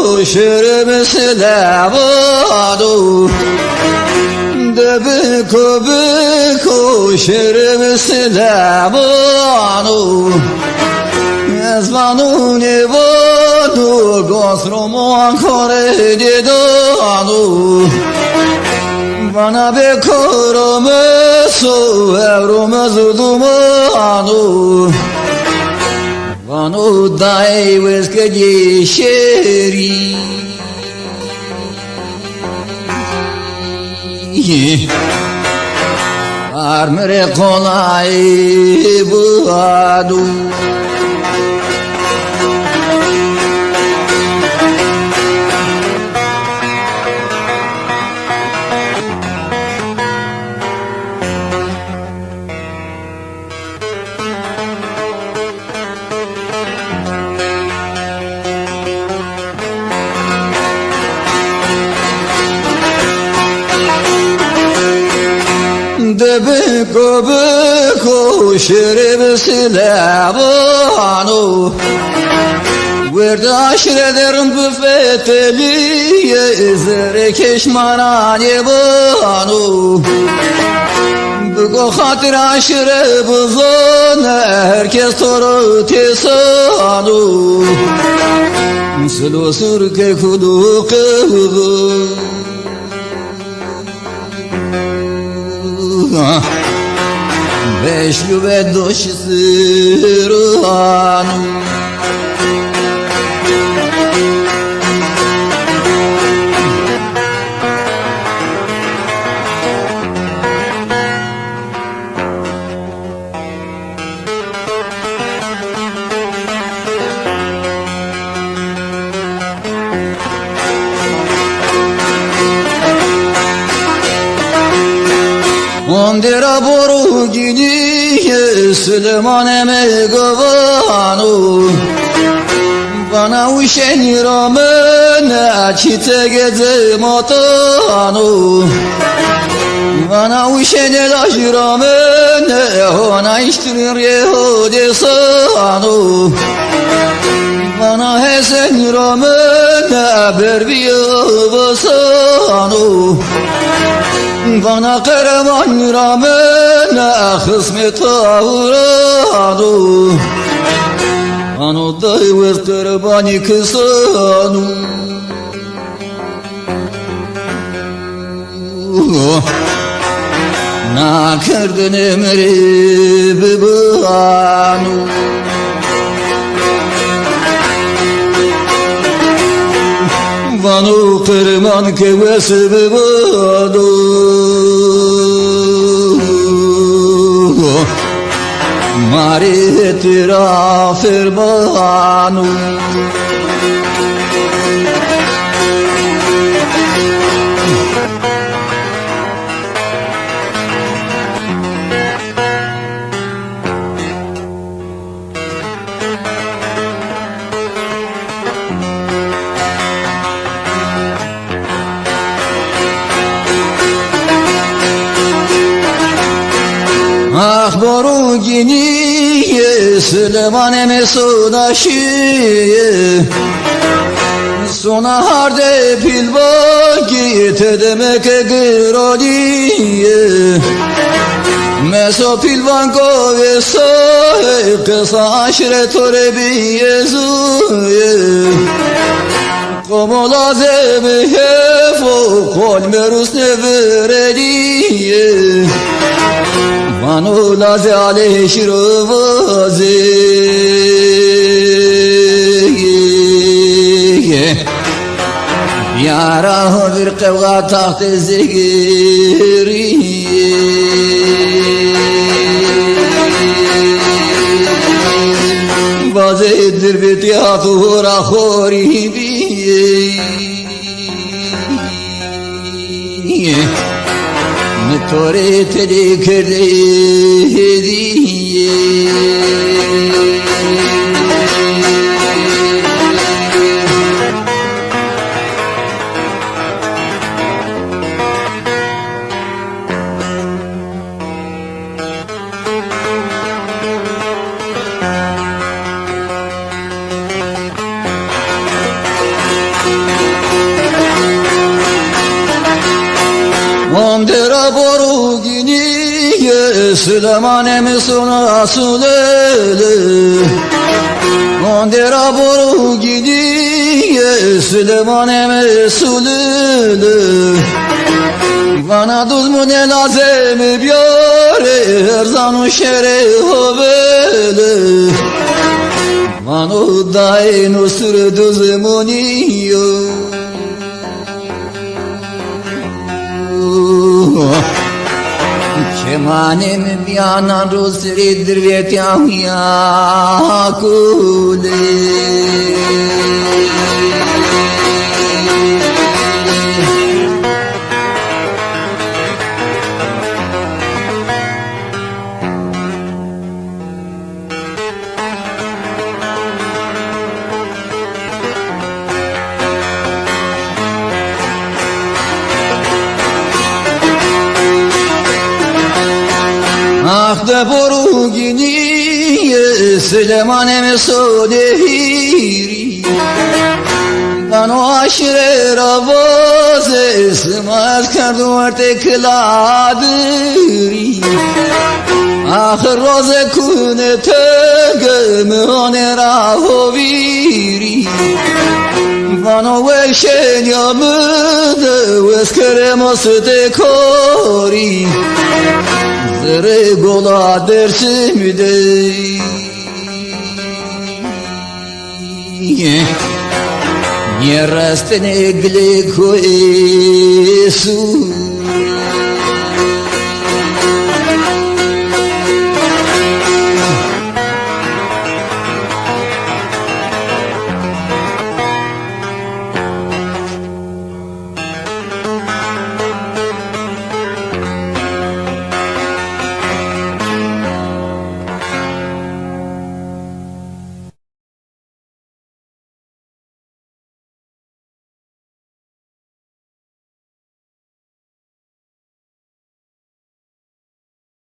koşurmuş levadu Debe kobe koşurmuş levadu Ezvanu nevadu Gosromu ankore dedanu Bana be koromusu Evrumu dumanu Vanu dai vescădie șeri Armere colai buadu Beko beko şerebesi levanu Verdi aşirelerin büfeteliye Zere keşmanane banu Beko hatır aşire buzone Herkes toru tesanu Selo sürke kudu kıvı Beşlu ve doşi sıranu Ondera boru gidiye Süleyman emegavanu Bana uşen ramene Çite geze matanu Bana uşen elaş ramene Ona iştirir yehode sanu Bana hesen ramene Berbiye basanu Bana karaman ramene kısmet avradu Anu dayvız karbani kısanu Na kırdın emri bibanu Vanu kırman kevesi bibanu Mari itiraf banu Boru giniye Süleyman mesudaşiye Sona harde pilvaki Tedemek gırodiye Meso pilvan koveso Kısa aşret orebiye zuye Como lazım hefo Kol merus nevrediye Manu laze aleyh şirovaze Yara bir kevga taht-ı zegiri Vazedir bitiyatı rahori Tore tedi kerdediye Ondera boru gini Süleyman'e mi sona sulele Ondera boru gini Süleyman'e mi sulele Bana duz mu ne lazım biare Erzanu şere hovele Manu dain usur duz mu niyo Kemanim biana rusri dirvet ya kule Ahde boru gini Süleyman'e mi sodehiri Bano aşire ravoz Esmaz kardu arte kladiri Ahir roze kune tegeme onera hoviri Bano veşen yamıde Veskeremos dekori Zere gola dersimde Nierastene gle koesu